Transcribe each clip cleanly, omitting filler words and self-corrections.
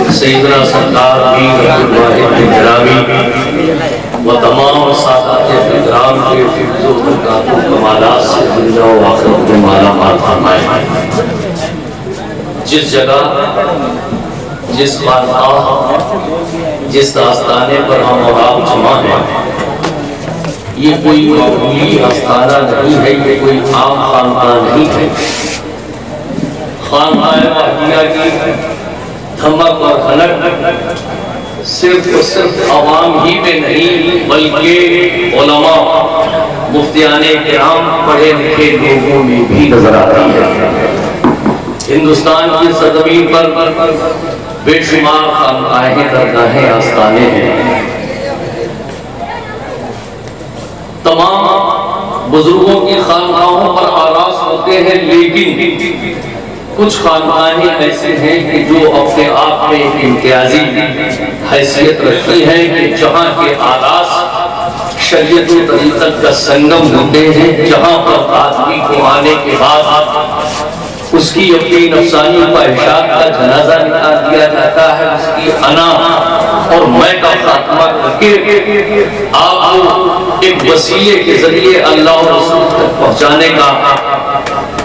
سیدنا سرکار پیر عبدالواحد گرامی و تمام سادات اکرام کے حفظ و برکات و کمالات سے دنیا و آخرت میں مالا مال فرمائے. جس جگہ، جس خانقاہ، جس آستانے پر ہم اور آپ جمع ہیں، یہ کوئی معمولی آستانہ نہیں ہے، یہ کوئی عام خانقاہ نہیں ہے. خانقاہ واحدیہ کی دھمک اور بھنک صرف اور صرف عوام ہی پہ نہیں بلکہ علماء، مفتیان کرام، پڑھے لکھے لوگوں میں بھی نظر آتی ہے. ہندوستان کی سرزمین پر بے شمار خانقاہیں، درگاہیں، آستانے ہیں. تمام بزرگوں کی خانقاہوں پر آراز ہوتے ہیں، لیکن کچھ خانقاہیں ایسے ہیں کہ جو اپنے آپ میں ایک امتیازی حیثیت رکھتی ہیں کہ جہاں کے آراز شریعت و طریقت کا سنگم ہوتے ہیں، جہاں پر آدمی کو آنے کے بعد اس کی اپنی نفسانی خواہشات کا جنازہ نکال دیا جاتا ہے، اس کی انا اور میں کا خاتمہ کر کے آپ کو ایک وسیلے کے ذریعے اللہ اور رسول تک پہنچانے کا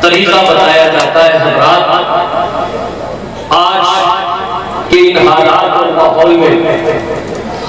طریقہ بتایا جاتا ہے. حضرات، آج کے ان حالات اور ماحول میں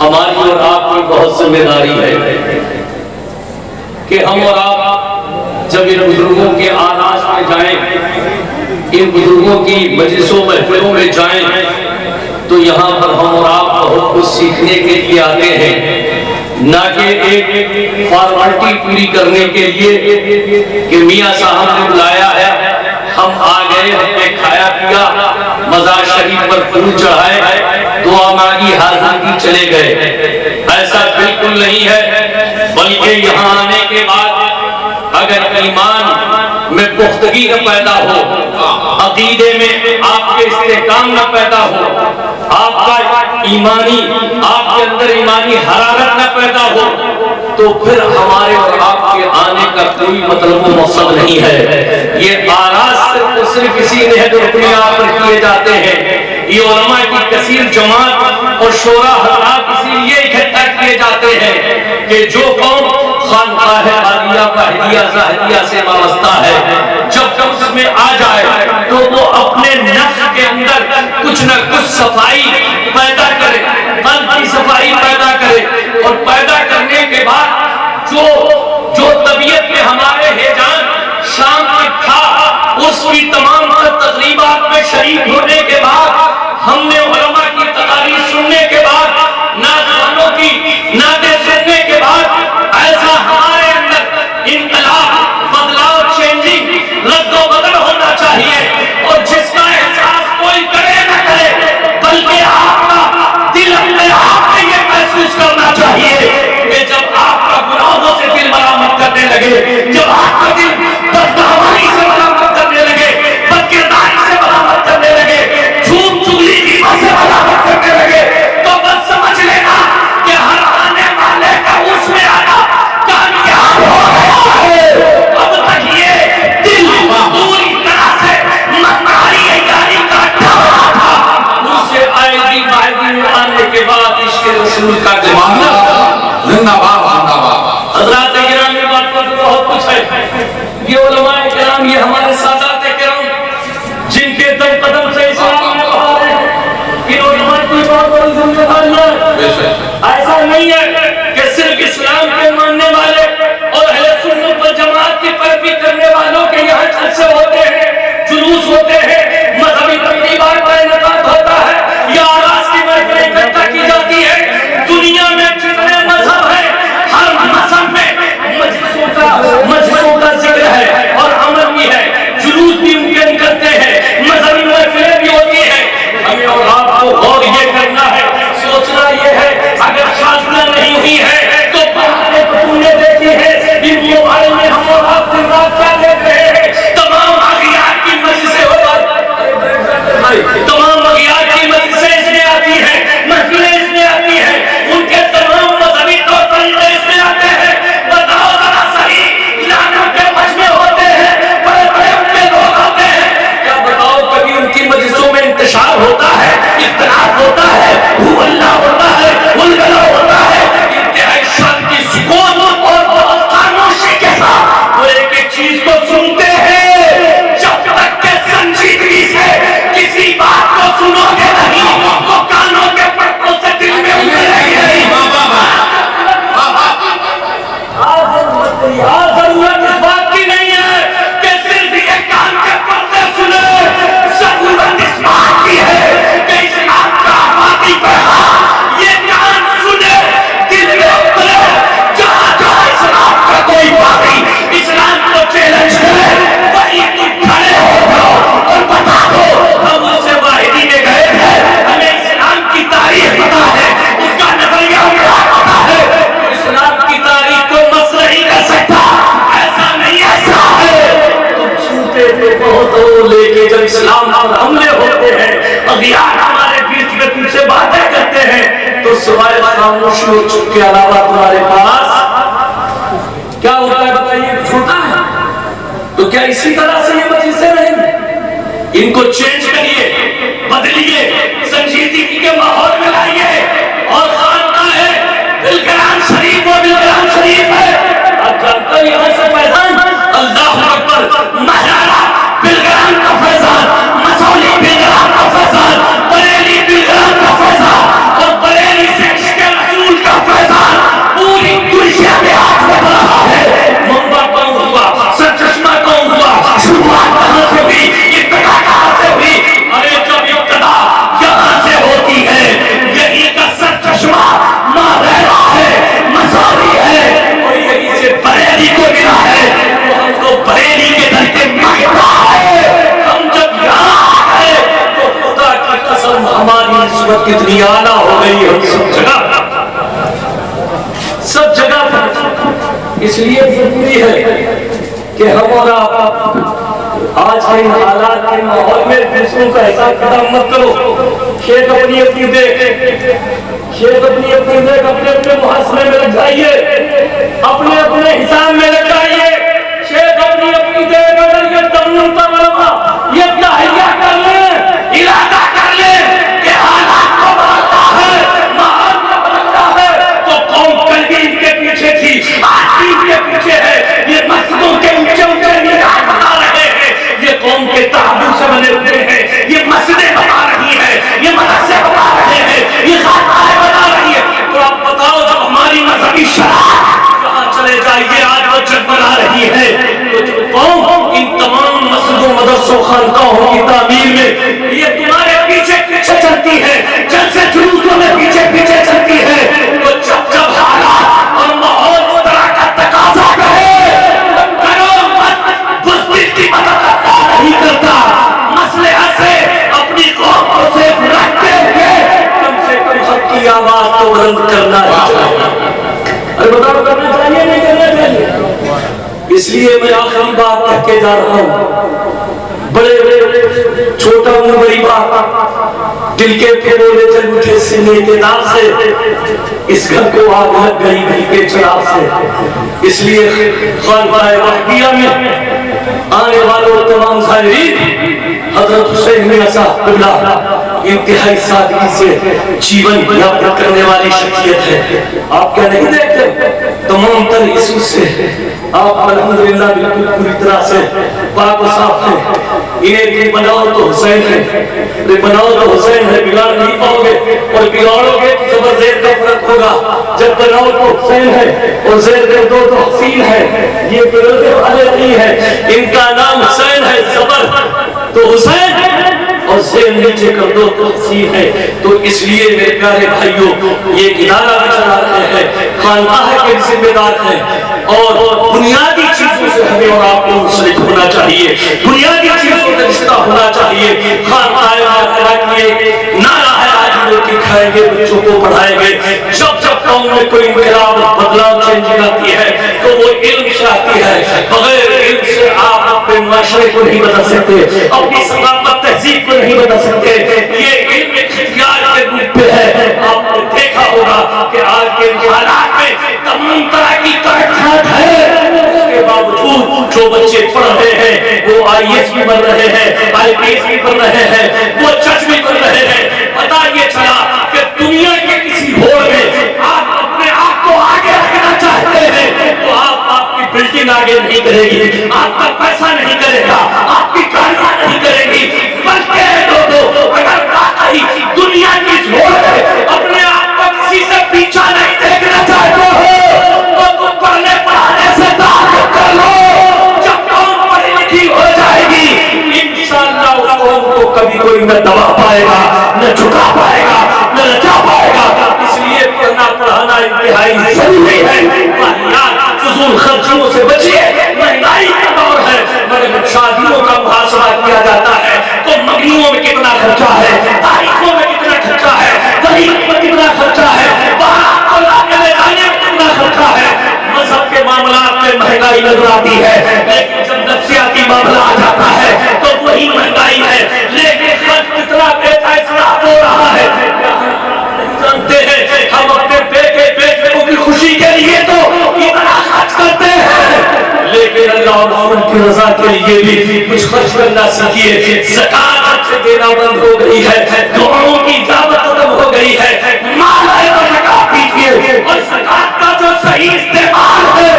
ہماری اور آپ کی بہت ذمہ داری ہے کہ ہم اور آپ جب ان بزرگوں کے آراز میں جائیں، ان بزرگوں کی مجلسوں محفلوں میں جائیں، تو یہاں پر ہم اور آپ بہت کچھ سیکھنے کے لیے آتے ہیں، نہ کہ ایک فارملٹی پوری کرنے کے لیے کہ میاں صاحب نے بلایا ہے، ہم آ گئے، ہم نے کھایا پیا، مزار شریف پر پھول چڑھائے، دعا مانگی، حاضر کی، چلے گئے. ایسا بالکل نہیں ہے، بلکہ یہاں آنے کے بعد اگر ایمان میں پختگی نہ پیدا ہو، عقیدے میں آپ کے استحکام نہ پیدا ہو، آپ کا ایمانی، آپ کے اندر ایمانی حرارت نہ پیدا ہو، تو پھر ہمارے اور آپ کے آنے کا کوئی مطلب و مقصد نہیں ہے. یہ آراز صرف اور صرف اسی نہج اور بنیاد پر کیے جاتے ہیں. یہ علماء کی کثیر جماعت اور شورا حضرات اسی لیے اکٹھا کیے جاتے ہیں کہ جو قوم خانقاہ عالیہ واحدیہ زاہدیہ سے وابستہ ہے، جب اس میں آ جائے تو وہ اپنے نفس کے اندر کچھ نہ کچھ صفائی پیدا کرے، قلب کی صفائی پیدا کرے، اور پیدا کرنے کے بعد جو طبیعت میں ہمارے ہیجان شام تک تھا، اس کی تمام تقریبات میں شریک ہونے کے بعد، ہم نے علماء کی تقاریر سننے کے بعد، ناظرانوں کی نعتیں سننے کے بعد، ایسا ہمارے اندر انقلاب، بدلاؤ، چینجنگ، رد و بدل ہونا چاہیے. اور جس کا احساس کوئی کرے نہ کرے، بلکہ آپ کا دل اپنے آپ میں یہ محسوس کرنا چاہیے کہ جب آپ کا گناہوں سے دل مرامت کرنے لگے، جب آپ کا دل بدنامی سے مرامت کرنے لگے، بدکرداری سے مرامت کرنے لگے، جھوٹ چغلی کی بات سے مرامت کرنے لگے، تو بس سمجھ لینا کہ ہر آنے والے کا اس میں آنا کامیاب ہو گیا ہے. اب تک یہ دل پوری طرح سے مکاری ایاری کا ڈھا تھا، اسے آئیدی باہدی آنے کے بعد عشق رسول کا جمانہ. زندہ باد، زندہ باد. حضرات کرام کی بات پر بہت کچھ ہے. یہ علماء کرام، یہ ہمارے سادات کرام جن کے دم قدم سے اسلام میں بہار ہے، ان علماء کی بہت بڑی ذمہ داری ہے. ایسا نہیں ہے کہ صرف اسلام کے ماننے والے اور اہل سنت والجماعت کی پیروی کرنے والوں کے یہاں جلسے ہوتے ہیں، جلوس ہوتے ہیں، مذہبی تقریبات کا انعقاد ہوتا ہے، یا آراز کی محفلیں اکٹھا کی جاتی ہے. دنیا میں جتنے مذہب ہیں، ہر مذہب میں مجلسوں کا ذکر ہے اور عمل بھی ہے، جلوس بھی ان کے نکلتے ہیں، مذہبی محفلیں بھی ہوتی ہیں. ہمیں اور آپ کو غور یہ کرنا ہے، سوچنا یہ ہے، اگر شادیاں نہیں ہوئی ہے تو بہانے تو تم نے دیکھی ہے. ان موبائل میں ہم اور آپ دن رات کیا دیکھ رہے ہیں؟ تمام اغیار کی مجلسیں تمام اغیار کی مجلسیں اس میں آتی ہیں، محفلیں اس میں آتی ہیں، ان کے تمام مذہبی طور طریقے اس میں آتے ہیں. بتاؤ ذرا صحیح، لانوں کے مجمع ہوتے ہیں، بڑے بڑے ان کے لوگ آتے ہیں، کیا بتاؤ کبھی ان کی مجلسوں میں انتشار ہوتا ہے، اختلاف تو سوائے خاموشی اور چپ کے علاوہ تمہارے پاس کیا ہوتا ہے بتائیے؟ کچھ ہوتا ہے؟ تو کیا اسی طرح سے یہ مجلسیں رہیں؟ ان کو چینج کریے، بدلیے، سنجیدگی کے ماحول میں لائیے، اور خانقاہ ہے بلگرام شریف و بلگرام شریف ہے، آپ جانتے ہیں یہاں سے فیضان اللہ اکبر، مہرانا بلگرام کا فیضان، مسولی بلگرام کا فیضان، بریلی بلگرام کا فیضان، اور بریلی سے عشق رسول کا فیضان پوری دنیا میں آج بڑھ رہا ہے۔ منبع کون ہوا؟ سرچشمہ کون ہوا؟ شروعات کہاں سے ہوئی؟ ابتدا کہاں سے ہوئی؟ ارے جب ابتدا یہاں سے ہوتی ہے، یہی کا سرچشمہ ماویرا ہے، مسوری ہے، اور یہی سے بریلی کو ملا ہے، تو ہم کو بریلی کے در کے مانگتا ہے۔ ہم جب یہاں آئے تو خدا کی قسم ہماری نسبت کتنی اعلیٰ ہو گئی ہے سب جگہ پر۔ اس لیے ضروری ہے کہ ہم اور آپ آج کے حالات کے ماحول میں دوسروں کا حساب کتاب مت کرو۔ شیخ اپنی اپنی دیکھ، شیخ اپنی اپنی دیکھ، اپنے اپنے محاسبے میں لگ جائیے، اپنے اپنے حساب میں لگ جائیے۔ شیخ اپنی اپنی دیکھ، اگر یہ تمام تمام یہ تحیہ کر لیں، ارادہ کر لیں کہ حالات کو بدلتا ہے، ماحول کو بدلتا ہے، تو قوم کلبین کے پیچھے تھی، آج کے پیچھے ہے۔ یہ مسجدوں کے اونچے اونچے مینار بنا رہے ہیں، یہ قوم کے تعبیر سے بنے ہوئے ہیں، یہ مسجدیں بنا رہی ہیں، یہ مدرسے بنا رہے ہیں، یہ خانقاہیں بنا رہی ہیں۔ تو آپ بتاؤ جب ہماری مذہبی شرائط جہاں چلے جائیے آج وہ جگ بنا رہی ہے، تو جو قوم ان تمام مسجدوں مدرسوں خانقاہوں کی تعمیر میں یہ تمہارے پیچھے پیچھے چلتی ہے، جلسے جلوسوں میں پیچھے پیچھے چلتی ہے، تو جب جب حالات اور ماحول اس طرح کا تقاضا کرے کرو مت، بزدل کی مدد نہیں کرتا، مصلحت سے اپنی قوم کو صرف رکھتے ہوئے کم سے کم حق کی آواز کو بلند کرنا چاہیے۔ ارے بتاؤ کرنا چاہیے نہیں کرنا چاہیے؟ اس لیے میں آخری بات کہہ کے جا رہا ہوں، بڑے چھوٹا ہوں بڑی بات، دل کے پھیرے چل اٹھے سینے کے داغ سے، اس گھر کو آگ لگ گئی گھر کے چراغ سے۔ اس لیے خانقاہ وحدیہ میں آنے والوں تمام زائرین حضرت حسین میاں قبلہ انتہائی سادگی سے جیون یاپن کرنے والی شخصیت ہے۔ آپ کیا نہیں دیکھتے تمام تر اس سے آپ الحمدللہ بالکل پوری طرح سے پاک و صاف ہیں۔ انہیں بناؤ تو حسین ہے، بناؤ تو حسین ہے، بگاڑ نہیں پاؤ گے، اور بگاڑو گے تو زبر زیر کا فرق ہوگا۔ جب بناؤ تو حسین ہے اور زیر کر دو تو حسین ہے، یہ بگڑنے والے نہیں ہے، ان کا نام حسین ہے، زبر تو حسین ہے اور زیر نیچے کر دو تو حسین ہے۔ تو اس لیے میرے پیارے بھائیوں یہ ادارہ بھی چلا رہے ہیں، خانقاہ کے ذمہ دار ہیں، اور بنیادی چیزوں سے ہمیں اور آپ کو منسلک ہونا چاہیے، بنیادی چیزوں کا رشتہ ہونا چاہیے۔ خانقاہ کے نعرہ ہے آج روٹی کھائیں گے، بچوں کو پڑھائیں گے۔ جب جب قوم میں کوئی انقلاب بدلاؤ چینجنگ آتی ہے تو وہ علم سے آتی ہے، بغیر علم سے آپ اپنے معاشرے کو نہیں بدل سکتے، اپنی ثقافت تہذیب کو نہیں بدل سکتے۔ یہ علم ایک اختیار کے روپ پہ ہے۔ آپ نے دیکھا ہوگا کہ آج کے حالات میں تمام طرح کی ترقیات ہے، اس کے باوجود جو بچے پڑھ رہے ہیں وہ IAS بھی بن رہے ہیں، IPS بھی بن رہے ہیں، وہ جج بھی بن رہے ہیں۔ پتہ یہ چلا کہ دنیا کے کسی ہوڑ میں آپ اپنے آپ کو آگے رکھنا چاہتے ہیں تو آپ کی بلڈنگ آگے نہیں کرے گی، آپ کا پیسہ نہیں کرے گا، آپ کی گاڑیاں نہیں کرے گی، بلکہ لوگوں اگر واقعی دنیا کی ہوڑ ہے اپنے آپ کو کسی سے پیچھا نہیں دیکھنا چاہتے ہو تو تم پڑھنے پڑھانے سے تعلق کر لو۔ جب قوم پڑھی لکھی ہو جائے گی انشاءاللہ اس قوم کو کبھی کوئی نہ دبا پائے گا، نہ جھکا پائے گا، نہ لچا پائے گا۔ اس لیے پڑھنا پڑھانا انتہائی ضروری ہے۔ فضول خرچوں سے بچیے، مہنگائی کا دور ہے، مگر شادیوں کا محاسبہ کیا جاتا ہے تو مگنیوں میں کتنا خرچہ ہے، تاریخوں میں کتنا خرچہ ہے، غریب میں کتنا خرچہ ہے، بارات کو لانے لے جانے میں کتنا خرچہ ہے۔ مذہب کے معاملات میں مہنگائی نظر آتی ہے، لیکن جب نفسیاتی معاملہ آ جاتا ہے تو وہی مہنگائی ہے، لیکن خرچ کتنا بے فیصلہ ہو رہا ہے۔ جانتے ہیں کی رضا کے لیے بھی کچھ خرچ کرنا سیکھیے. زکات اب سے دینا بند ہو گئی ہے, دعاؤں کی دعوت ختم ہو گئی ہے. مال ہے تو زکات دیجیے, اور زکات کا جو صحیح استعمال ہے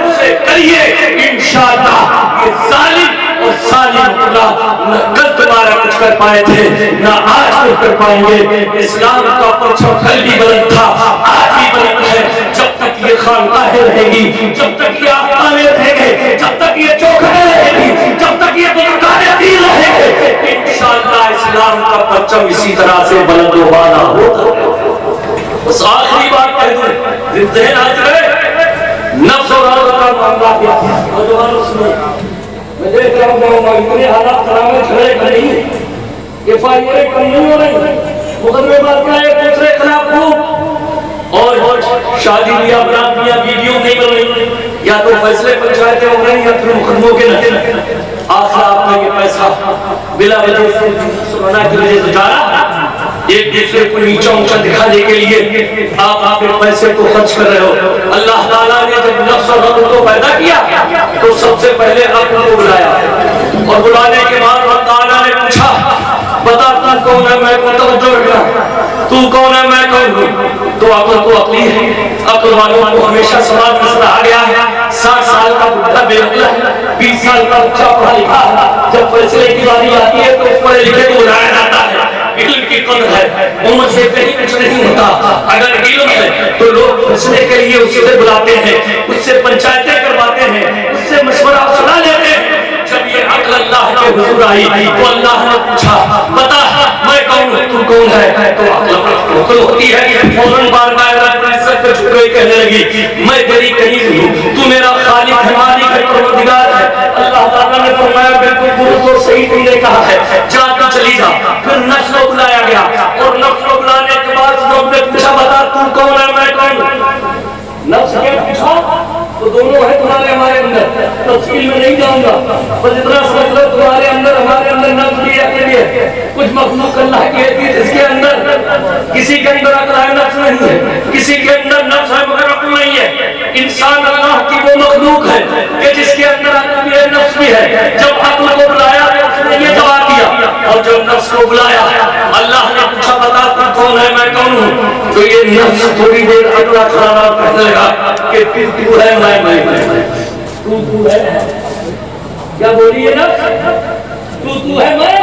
اسے کریے. انشاءاللہ یہ ظالم اور ظالم اللہ نہ کل تمہارا کچھ کر پائے تھے نہ آج کچھ کر پائیں گے. اسلام کا پرچم کل بھی بلند تھا, آج بھی بلند ہے. جب تک یہ خانقاہیں رہیں گی, جب تک یہ آستانے رہیں گے, جب تک یہ چوکھٹیں رہیں گی, جب تک یہ بزرگان دین رہیں گے, انشاءاللہ اسلام کا پرچم اسی طرح سے بلند و بالا ہوتا. بس آخری بات کہہ دوں, ذہن حاضر ہے, نفس اور عورت کا معاملہ کیا ہے. نوجوانوں سنو, میں دیکھ رہا ہوں اتنے حالات خراب ہیں, جھگڑے کھڑے ہیں, FIR کم نہیں ہو رہی, مقدمے بات کا ایک دوسرے خلاف خوب, اور شادی بیاہ برات بیاہ ویڈیو نہیں بن رہی, یا تو فیصلے پنچایتیں ہو رہی یا پھر مقدموں کے نتیجے. آخر آپ کا یہ پیسہ بلا وجہ سے سنانا کی وجہ سے جا رہا, ایک دوسرے کو نیچا اونچا دکھانے کے لیے آپ اپنے پیسے کو خرچ کر رہے ہو. اللہ تعالیٰ نے جب نفس اور عقل کو پیدا کیا تو سب سے پہلے عقل کو بلایا, اور بلانے کے بعد اللہ تعالیٰ نے پوچھا بتا تو کون ہے, میں کو توجہ رکھنا, تو کون ہے, میں کون ہوں. تو عقل تو عقلی ہے, عقل والوں کو ہمیشہ سماج میں رہا گیا ہے. 60 سال کا بڈھا بے عقل ہے, 20 سال کا بچہ پڑھا لکھا ہے, جب فیصلے کی باری آتی ہے تو اس پڑھے لکھے کو بلایا جاتا ہے. علم کی قدر ہے, عمر سے کہیں کچھ نہیں ہوتا. اگر علم ہے تو لوگ فیصلے کے لیے اس سے بلاتے ہیں, اس سے پنچایتیں کرواتے ہیں, اس سے مشورہ سنا لیتے ہیں. جب یہ عقل اللہ کے حضور آئی تو اللہ نے پوچھا بتا میں کون ہوں, تو کون ہے. تو عقل ہوتی ہے کہ فوراً بار بار اپنے سر پہ جھک گئی, کہنے لگی میں تیری کنیز ہوں, تو میرا خالق ہے, مالک ہے, پروردگار ہے. اللہ تعالیٰ نے فرمایا بالکل درست اور صحیح تم نے کہا ہے, جا تو چلی جا. پھر نفس کو بلایا گیا, اور نفس کو بلانے کے بعد لوگ نے پوچھا بتا تو کون ہے, میں کون ہوں. نفس نے پوچھا تو دونوں ہے تمہارے ہمارے اندر, تفصیل میں نہیں جاؤں گا, بس اتنا سمجھ لو تمہارے اندر ہمارے اندر نفس بھی ہے. کچھ مخلوق اللہ کی ہے جس کے اندر کسی کے اندر عقل ہے, نفس نہیں ہے, کسی کے اندر نفس ہے مگر عقل نہیں ہے. انسان اللہ کی وہ مخلوق ہے کہ جس کے اندر عقل بھی ہے, نفس بھی ہے. جب عقل کو بلایا تو اس نے یہ جواب دیا, اور جب نفس کو بلایا اللہ نے پوچھا بتا تو کون ہے, میں کون ہوں. تو یہ نفس تھوڑی دیر اگلا کھڑا کہنے لگا کہ تو ہے, میں تو ہے. کیا بولیے نا, تو ہے میں.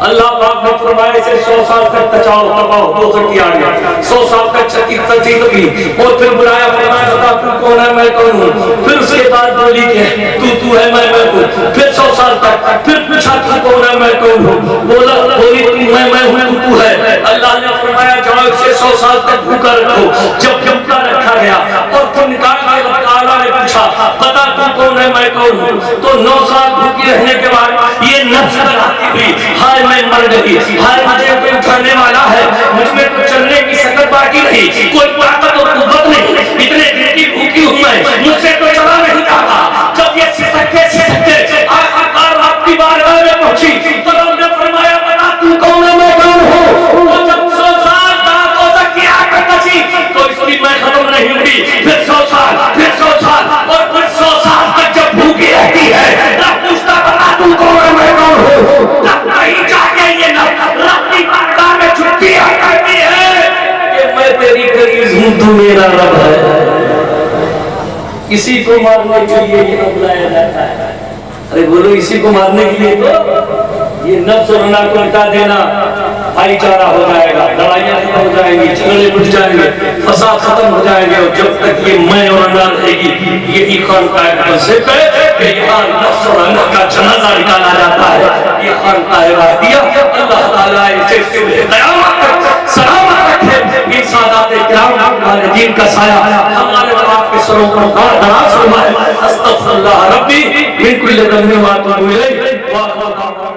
اللہ پاک نے فرمایا اسے 100 سال تک تچاؤ تباہ دوزخ کیا گیا, 100 سال تک چکی تنظیم کی, اور پھر بلایا فرمایا بتا تو کون ہے, میں کون ہوں. پھر اس کے بعد بولی کہ تو ہے, میں ہوں. پھر 100 سال تک پھر پوچھا تو کون ہے, میں کون ہوں. بولی میں ہوں, تو ہے. اللہ نے فرمایا جاؤ اسے 100 سال تک بھوکا رکھو. جب جمتا رکھا گیا اور پھر نکال کے اللہ نے پوچھا بتا تو کون ہے, میں کون ہوں. تو 9 سال بھوکی رہنے کے بعد یہ نفس بناتی ہوئی ہائے میں مر گئی, ہائے مجھے کوئی اٹھانے والا ہے, مجھ میں تو چلنے کی سکت باقی نہیں, کوئی طاقت اور قوت نہیں, اتنے دن کی بھوکی ہوں میں, مجھ سے تو چلا نہیں جاتا. جب یہ سسکتے آخرکار آپ کی بارگاہ میں پہنچی تو رب نے فرمایا بتا تو کون ہے, میں کون ہوں. اور جب 100 سال بعد دوزخ کی آگ میں بچی تو اس کی میں ختم نہیں ہوئی. پھر 100 سال, پھر 100 سال, اور پھر 100 سال تک جب بھوکی رہتی ہے رب پوچھتا بتا تو کون ہے, میں کون ہوں. تب نہیں چاہتے یہ رب کی بارگاہ میں چھٹی کرتی ہے کہ میں تیری قریب ہوں, تو میرا رب ہے. کسی کو مارنے کے لیے یہ بلایا جاتا ہے. ارے بولو اسی کو مارنے کے لیے تو یہ نفس اور گناہ کو مٹا دینا بھائی چارہ ہو جائے گا, لڑائیاں ختم ہو جائیں گی, جھگڑے مٹ جائیں گے, فساد ختم ہو جائیں گے. اور جب تک یہ میں اور نہ رہے گی یہی خانقاہ منصب ہے کہ یہاں نفس اور گناہ کا جنازہ نکالا جاتا ہے. یہ خانقاہ راضیہ اللہ تعالیٰ اسے صبح قیامت تک سلامت رکھے. ان سادات کرام ہمارے دین کا سایہ ہمارے اور آپ کے سروں پر دراز فرمائے. استغفر اللہ ربی من کل ذنب و اتوب الیہ.